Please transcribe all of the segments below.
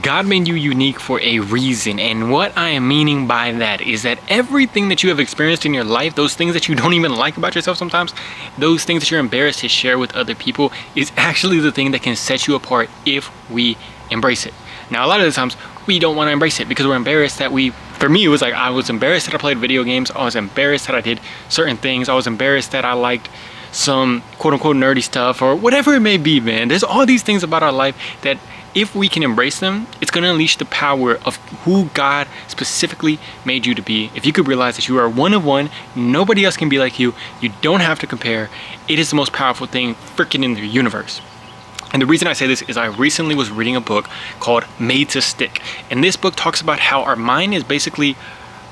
God made you unique for a reason, and what I am meaning by that is that everything that you have experienced in your life, those things that you don't even like about yourself sometimes, those things that you're embarrassed to share with other people, is actually the thing that can set you apart if we embrace it. Now, a lot of the times we don't want to embrace it because we're embarrassed that for me, it was like I was embarrassed that I played video games, I was embarrassed that I did certain things, I was embarrassed that I liked some quote-unquote nerdy stuff or whatever it may be, man. There's all these things about our life that if we can embrace them, it's going to unleash the power of who God specifically made you to be. If you could realize that you are one of one, nobody else can be like you, you don't have to compare, it is the most powerful thing freaking in the universe. And the reason I say this is I recently was reading a book called Made to Stick. And this book talks about how our mind is basically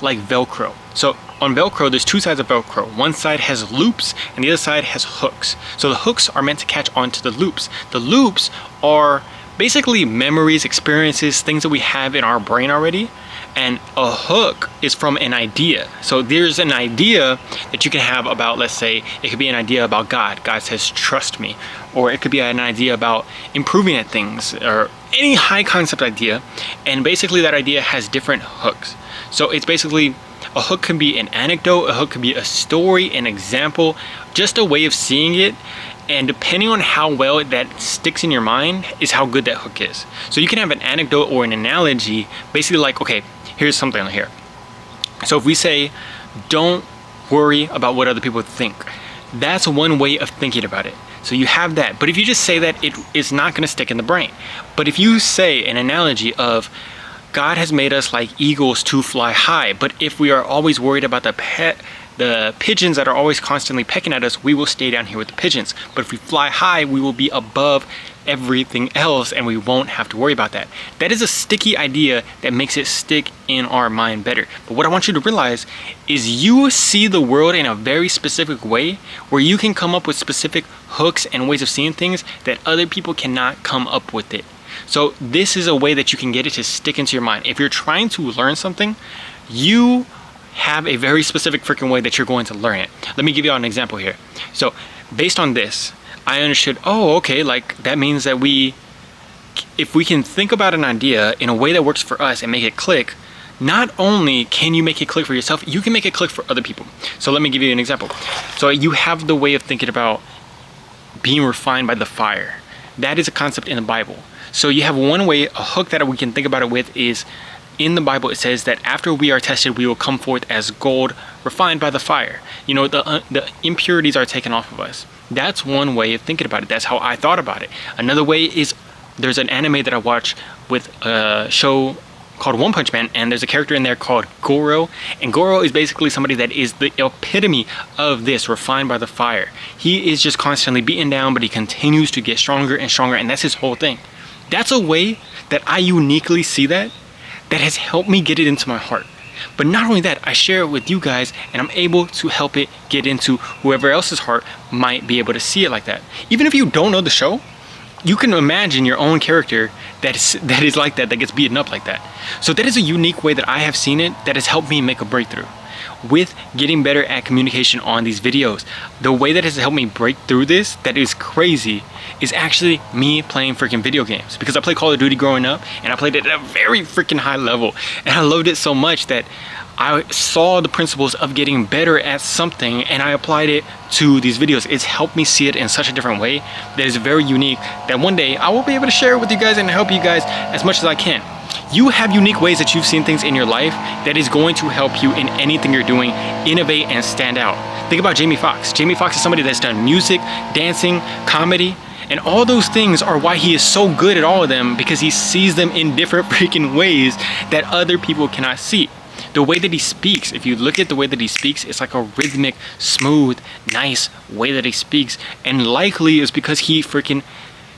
like Velcro. So on Velcro, there's two sides of Velcro. One side has loops and the other side has hooks. So the hooks are meant to catch onto the loops. The loops are basically memories, experiences, things that we have in our brain already. And a hook is from an idea. So there's an idea that you can have about, let's say, it could be an idea about God. God says, trust me. Or it could be an idea about improving at things or any high concept idea. And basically that idea has different hooks. So it's basically, a hook can be an anecdote, a hook can be a story, an example, just a way of seeing it. And depending on how well that sticks in your mind is how good that hook is. So you can have an anecdote or an analogy, basically like, okay, here's something here. So if we say, don't worry about what other people think, that's one way of thinking about it. So you have that. But if you just say that, it is not going to stick in the brain. But if you say an analogy of, God has made us like eagles to fly high, but if we are always worried about the pigeons that are always constantly pecking at us, we will stay down here with the pigeons. But if we fly high, we will be above everything else and we won't have to worry about that. That is a sticky idea that makes it stick in our mind better. But what I want you to realize is you see the world in a very specific way where you can come up with specific hooks and ways of seeing things that other people cannot come up with it. So this is a way that you can get it to stick into your mind. If you're trying to learn something, you have a very specific freaking way that you're going to learn it. Let me give you an example here. So based on this, I understood, oh, okay, like that means that if we can think about an idea in a way that works for us and make it click, not only can you make it click for yourself, you can make it click for other people. So let me give you an example. So you have the way of thinking about being refined by the fire. That is a concept in the Bible. So you have one way, a hook that we can think about it with is, in the Bible it says that after we are tested, we will come forth as gold refined by the fire. You know, the impurities are taken off of us. That's one way of thinking about it. That's how I thought about it. Another way is, there's an anime that I watch with a show called One Punch Man, and there's a character in there called Goro, and Goro is basically somebody that is the epitome of this, refined by the fire. He is just constantly beaten down, but he continues to get stronger and stronger, and that's his whole thing. That's a way that I uniquely see that has helped me get it into my heart. But not only that, I share it with you guys and I'm able to help it get into whoever else's heart might be able to see it like that. Even if you don't know the show, you can imagine your own character that is like that gets beaten up like that. So that is a unique way that I have seen it that has helped me make a breakthrough with getting better at communication on these videos. The way that has helped me break through this, that is crazy, is actually me playing freaking video games. Because I played Call of Duty growing up and I played it at a very freaking high level. And I loved it so much that I saw the principles of getting better at something and I applied it to these videos. It's helped me see it in such a different way that is very unique, that one day I will be able to share it with you guys and help you guys as much as I can. You have unique ways that you've seen things in your life that is going to help you in anything you're doing, innovate and stand out. Think about Jamie Foxx. Jamie Foxx is somebody that's done music, dancing, comedy, and all those things are why he is so good at all of them, because he sees them in different freaking ways that other people cannot see. The way that he speaks, if you look at the way that he speaks, it's like a rhythmic, smooth, nice way that he speaks, and likely is because he freaking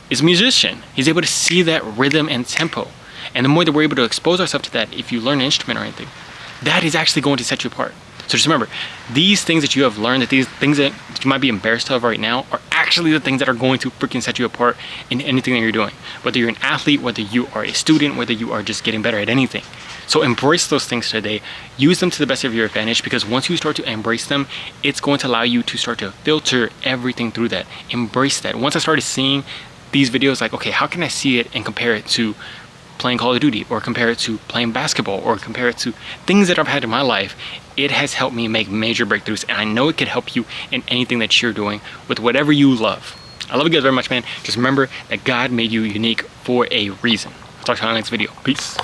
is a musician. He's able to see that rhythm and tempo. And the more that we're able to expose ourselves to that, if you learn an instrument or anything, that is actually going to set you apart. So just remember, these things that you have learned, that these things that you might be embarrassed of right now, are actually the things that are going to freaking set you apart in anything that you're doing. Whether you're an athlete, whether you are a student, whether you are just getting better at anything. So embrace those things today. Use them to the best of your advantage, because once you start to embrace them, it's going to allow you to start to filter everything through that. Embrace that. Once I started seeing these videos, like, okay, how can I see it and compare it to playing Call of Duty, or compare it to playing basketball, or compare it to things that I've had in my life, it has helped me make major breakthroughs, and I know it could help you in anything that you're doing with whatever you love. I love you guys very much, man. Just remember that God made you unique for a reason. I'll talk to you on the next video. Peace.